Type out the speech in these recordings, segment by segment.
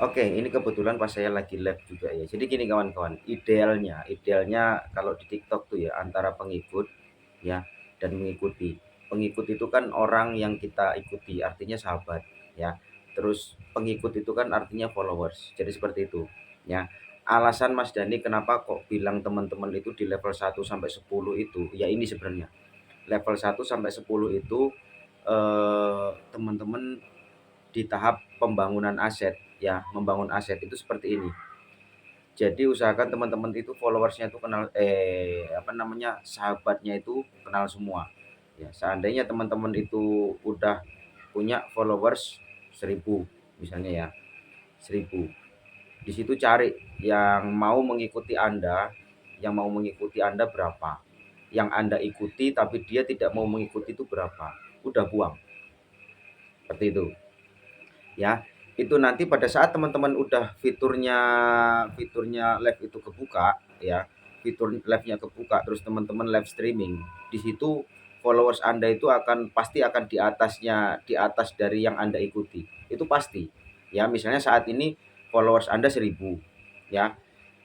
Oke, ini kebetulan pas saya lagi live juga ya. Jadi gini kawan-kawan, idealnya kalau di TikTok tuh ya antara pengikut ya dan mengikuti. Pengikut itu kan orang yang kita ikuti, artinya sahabat ya. Terus pengikut itu kan artinya followers. Jadi seperti itu ya. Alasan Mas Dani kenapa kok bilang teman-teman itu di level 1 sampai 10 itu, ya ini sebenarnya. Level 1 sampai 10 itu teman-teman di tahap pembangunan aset ya, membangun aset itu seperti ini. Jadi usahakan teman-teman itu followersnya itu kenal apa namanya, sahabatnya itu kenal semua. Ya, seandainya teman-teman itu udah punya followers 1.000 misalnya ya, 1.000. Di situ cari yang mau mengikuti Anda, yang mau mengikuti Anda berapa. Yang Anda ikuti tapi dia tidak mau mengikuti itu berapa. Udah buang. Seperti itu. Ya, itu nanti pada saat teman-teman udah fiturnya live itu kebuka ya, fitur live-nya kebuka terus teman-teman live streaming, di situ followers Anda itu pasti akan di atas dari yang Anda ikuti, itu pasti. Ya, misalnya saat ini followers Anda 1.000 ya,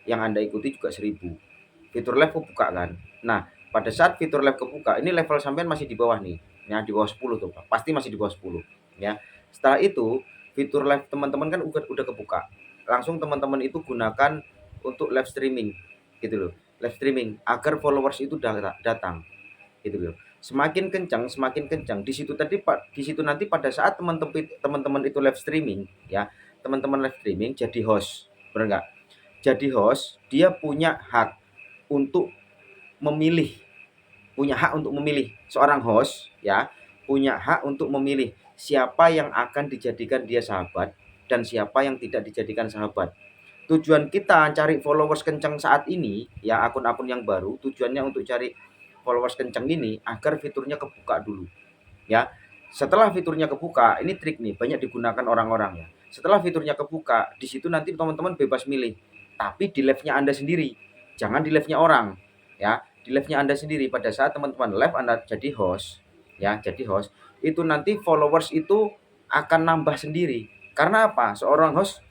yang Anda ikuti juga 1.000. Fitur live kebuka kan. Nah, pada saat fitur live kebuka, ini level sampean masih di bawah nih. Ya, di bawah 10 tuh, Pak. Pasti masih di bawah 10 ya. Setelah itu, fitur live teman-teman kan udah kebuka. Langsung teman-teman itu gunakan untuk live streaming gitu loh. Live streaming agar followers itu datang gitu loh. Semakin kencang di situ tadi Pak, di situ nanti pada saat teman-teman itu live streaming ya, teman-teman live streaming jadi host. Benar nggak? Jadi host, dia untuk memilih, punya hak untuk memilih seorang host ya, punya hak untuk memilih siapa yang akan dijadikan dia sahabat dan siapa yang tidak dijadikan sahabat. Tujuan kita cari followers kenceng saat ini ya, akun-akun yang baru tujuannya untuk cari followers kenceng ini agar fiturnya kebuka dulu ya. Setelah fiturnya kebuka, ini trik nih banyak digunakan orang-orang ya. Setelah fiturnya kebuka, di situ nanti teman-teman bebas milih. Tapi di live-nya Anda sendiri. Jangan di live-nya orang ya. Di live-nya Anda sendiri pada saat teman-teman live Anda jadi host ya, jadi host. Itu nanti followers itu akan nambah sendiri. Karena apa? Seorang host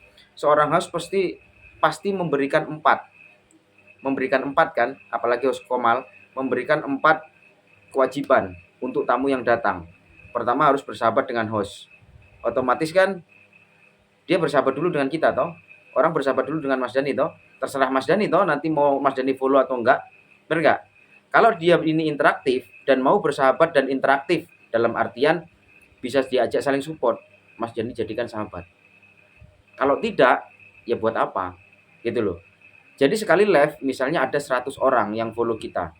pasti pasti memberikan empat kan, apalagi host Komal memberikan 4 kewajiban untuk tamu yang datang. Pertama harus bersahabat dengan host. Otomatis kan dia bersahabat dulu dengan kita toh. Orang bersahabat dulu dengan Mas Dani toh. Terserah Mas Dani toh nanti mau Mas Dani follow atau enggak. Benar enggak? Kalau dia ini interaktif dan mau bersahabat dan interaktif dalam artian bisa diajak saling support, Mas Dani jadikan sahabat. Kalau tidak, ya buat apa? Gitu loh. Jadi sekali live misalnya ada 100 orang yang follow kita,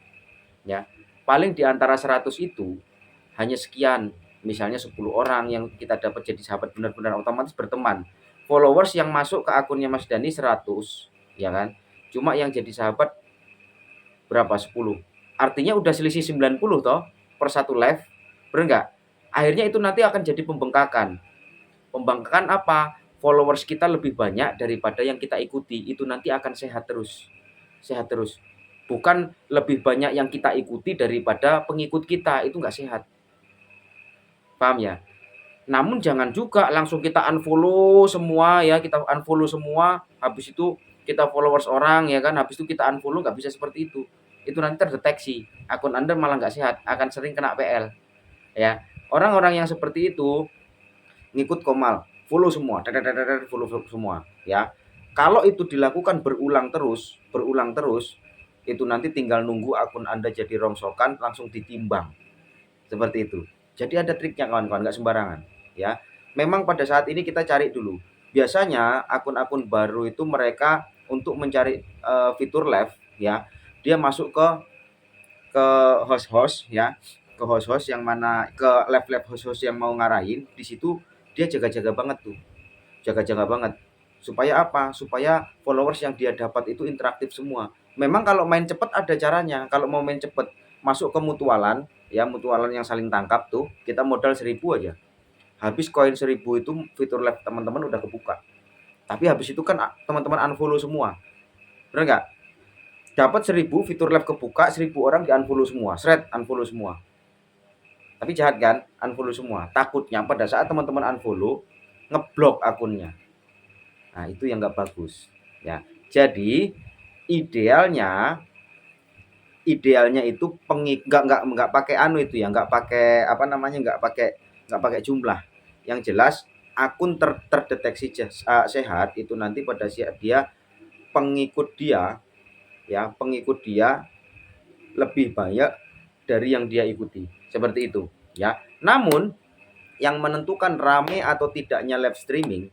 ya. Paling di antara 100 itu hanya sekian, misalnya 10 orang yang kita dapat jadi sahabat benar-benar otomatis berteman. Followers yang masuk ke akunnya Mas Dani 100, ya kan. Cuma yang jadi sahabat berapa? 10. Artinya udah selisih 90 toh per satu live. Benar enggak? Akhirnya itu nanti akan jadi pembengkakan. Pembangkangan apa? Followers kita lebih banyak daripada yang kita ikuti, itu nanti akan sehat terus. Sehat terus. Bukan lebih banyak yang kita ikuti daripada pengikut kita, itu nggak sehat. Paham ya? Namun jangan juga langsung kita unfollow semua ya, kita unfollow semua, habis itu kita followers orang ya kan, habis itu kita unfollow, nggak bisa seperti itu. Itu nanti terdeteksi, akun Anda malah nggak sehat, akan sering kena PL ya. Orang-orang yang seperti itu ngikut Komal, follow semua, follow semua ya. Kalau itu dilakukan berulang terus, itu nanti tinggal nunggu akun Anda jadi rongsokan langsung ditimbang. Seperti itu. Jadi ada triknya kawan-kawan, nggak sembarangan ya. Memang pada saat ini kita cari dulu. Biasanya akun-akun baru itu mereka untuk mencari fitur live ya, dia masuk ke host-host ya, ke host-host yang mana ke live-live host-host yang mau ngarahin, di situ dia jaga-jaga banget tuh. Jaga-jaga banget. Supaya apa? Supaya followers yang dia dapat itu interaktif semua. Memang kalau main cepet ada caranya. Kalau mau main cepet masuk ke mutualan ya, mutualan yang saling tangkap tuh, kita modal 1.000 aja. Habis koin 1.000 itu fitur live teman-teman udah kebuka. Tapi habis itu kan teman-teman unfollow semua. Benar nggak? Dapat 1.000 fitur live kebuka, 1.000 orang di unfollow semua, unfollow semua. Tapi jahat kan, unfollow semua. Takutnya pada saat teman-teman unfollow, ngeblok akunnya. Nah, itu yang nggak bagus ya. Jadi idealnya itu nggak pakai anu itu ya, nggak pakai apa namanya, nggak pakai jumlah. Yang jelas akun terdeteksi sehat itu nanti pada saat pengikut dia pengikut dia lebih banyak dari yang dia ikuti, seperti itu ya. Namun yang menentukan rame atau tidaknya live streaming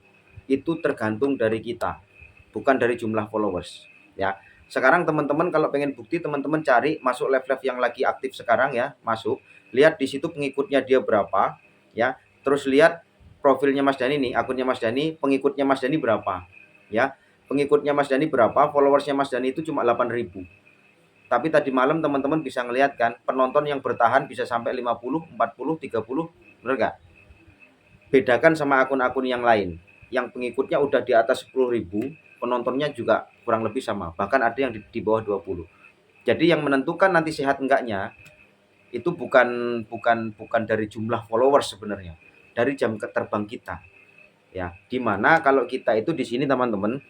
itu tergantung dari kita, bukan dari jumlah followers ya. Sekarang teman-teman kalau pengen bukti, teman-teman cari masuk live-live yang lagi aktif sekarang ya, masuk, lihat di situ pengikutnya dia berapa ya. Terus lihat profilnya Mas Dani nih, akunnya Mas Dani, pengikutnya Mas Dani berapa ya. Pengikutnya Mas Dani berapa, followersnya Mas Dani itu cuma 8.000. Tapi tadi malam teman-teman bisa ngelihat kan, penonton yang bertahan bisa sampai 50, 40, 30, bener nggak? Bedakan sama akun-akun yang lain yang pengikutnya udah di atas 10.000, penontonnya juga kurang lebih sama, bahkan ada yang di bawah 20. Jadi yang menentukan nanti sehat enggaknya itu bukan dari jumlah followers sebenarnya, dari jam terbang kita ya. Dimana kalau kita itu di sini teman-teman,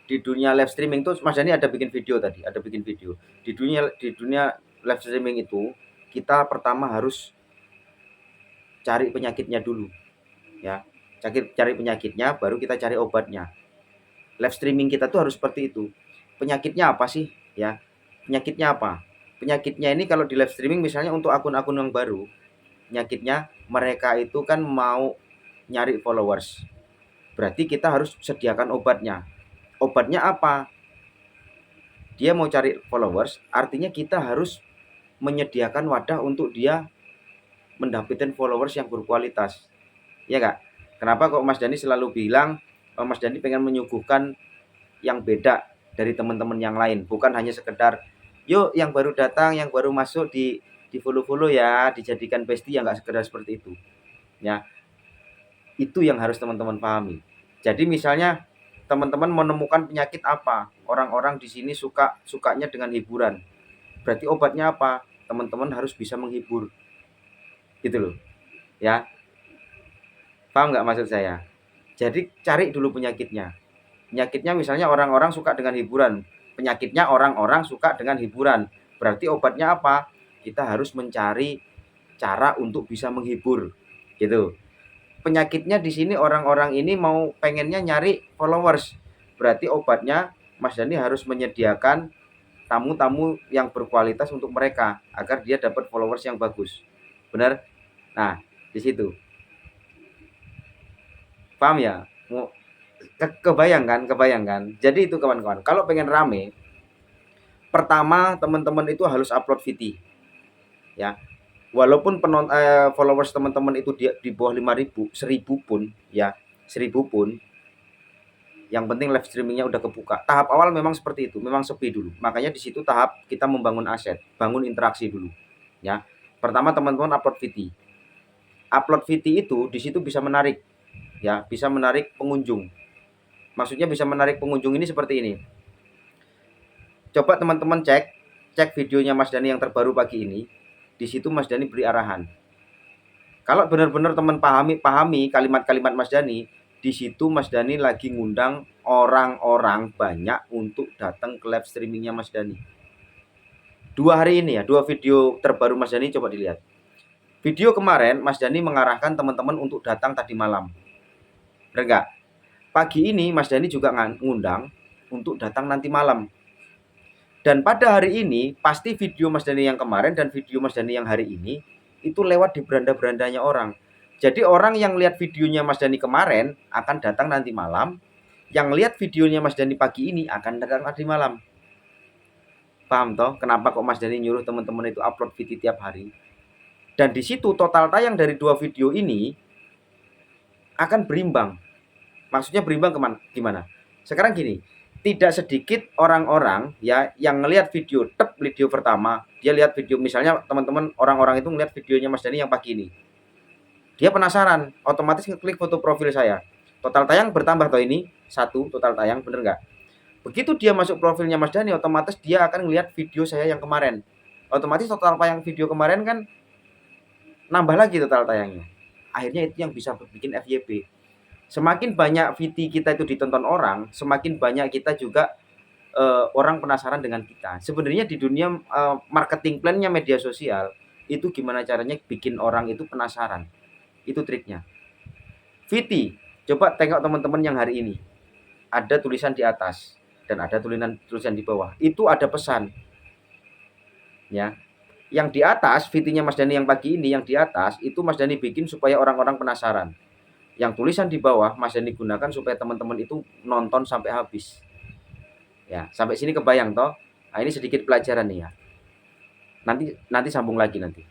di dunia live streaming tuh Mas Dani ada bikin video tadi, di dunia live streaming itu kita pertama harus cari penyakitnya dulu ya. Cari penyakitnya, baru kita cari obatnya. Live streaming kita tuh harus seperti itu. Penyakitnya apa sih ya? Penyakitnya apa? Penyakitnya ini kalau di live streaming misalnya untuk akun-akun yang baru, penyakitnya mereka itu kan mau nyari followers. Berarti kita harus sediakan obatnya. Obatnya apa? Dia mau cari followers, artinya kita harus menyediakan wadah untuk dia mendapatkan followers yang berkualitas. Iya Kak? Kenapa kok Mas Dani selalu bilang Mas Dani pengen menyuguhkan yang beda dari teman-teman yang lain, bukan hanya sekedar yuk yang baru datang, yang baru masuk di follow-follow ya, dijadikan bestie, ya nggak sekedar seperti itu. Ya. Itu yang harus teman-teman pahami. Jadi misalnya teman-teman menemukan penyakit apa? Orang-orang di sini sukanya dengan hiburan. Berarti obatnya apa? Teman-teman harus bisa menghibur. Gitu loh. Ya. Paham nggak maksud saya? Jadi cari dulu penyakitnya. Penyakitnya misalnya orang-orang suka dengan hiburan. Penyakitnya orang-orang suka dengan hiburan. Berarti obatnya apa? Kita harus mencari cara untuk bisa menghibur. Gitu. Penyakitnya di sini orang-orang ini mau pengennya nyari followers. Berarti obatnya Mas Dani harus menyediakan tamu-tamu yang berkualitas untuk mereka agar dia dapat followers yang bagus. Benar? Nah, di situ. Paham ya? Kebayang kan? Jadi itu kawan-kawan, kalau pengen rame, pertama teman-teman itu harus upload VT. Ya. Walaupun followers teman-teman itu di bawah 5.000, 1.000 pun ya, 1.000 pun, yang penting live streamingnya udah kebuka. Tahap awal memang seperti itu, memang sepi dulu. Makanya di situ tahap kita membangun aset, bangun interaksi dulu. Ya. Pertama teman-teman upload VT. Upload VT itu di situ bisa menarik ya, bisa menarik pengunjung. Maksudnya bisa menarik pengunjung ini seperti ini. Coba teman-teman cek videonya Mas Dani yang terbaru pagi ini. Di situ Mas Dani beri arahan. Kalau benar-benar teman pahami kalimat-kalimat Mas Dani, di situ Mas Dani lagi ngundang orang-orang banyak untuk datang ke live streamingnya Mas Dani. 2 hari ini ya, 2 video terbaru Mas Dani coba dilihat. Video kemarin Mas Dani mengarahkan teman-teman untuk datang tadi malam. Benar enggak? Pagi ini Mas Dani juga ngundang untuk datang nanti malam. Dan pada hari ini pasti video Mas Dani yang kemarin dan video Mas Dani yang hari ini itu lewat di beranda-berandanya orang. Jadi orang yang lihat videonya Mas Dani kemarin akan datang nanti malam, yang lihat videonya Mas Dani pagi ini akan datang tadi malam. Paham toh? Kenapa kok Mas Dani nyuruh teman-teman itu upload video tiap hari? Dan di situ total tayang dari 2 video ini akan berimbang. Maksudnya berimbang gimana? Sekarang gini, tidak sedikit orang-orang ya yang ngelihat video pertama, dia lihat video misalnya teman-teman orang-orang itu ngelihat videonya Mas Dani yang pagi ini. Dia penasaran, otomatis ngeklik foto profil saya. Total tayang bertambah toh ini, 1 total tayang, bener nggak? Begitu dia masuk profilnya Mas Dani, otomatis dia akan ngelihat video saya yang kemarin. Otomatis total tayang video kemarin kan nambah lagi total tayangnya. Akhirnya itu yang bisa bikin FYP. Semakin banyak VT kita itu ditonton orang, semakin banyak kita juga orang penasaran dengan kita. Sebenarnya di dunia marketing plan-nya media sosial itu gimana caranya bikin orang itu penasaran. Itu triknya. VT, coba tengok teman-teman yang hari ini. Ada tulisan di atas dan ada tulisan di bawah. Itu ada pesan. Ya. Yang di atas, VT-nya Mas Dani yang pagi ini, yang di atas itu Mas Dani bikin supaya orang-orang penasaran. Yang tulisan di bawah Mas Dani gunakan supaya teman-teman itu nonton sampai habis. Ya, sampai sini kebayang toh? Nah, ini sedikit pelajaran nih ya. Nanti sambung lagi nanti.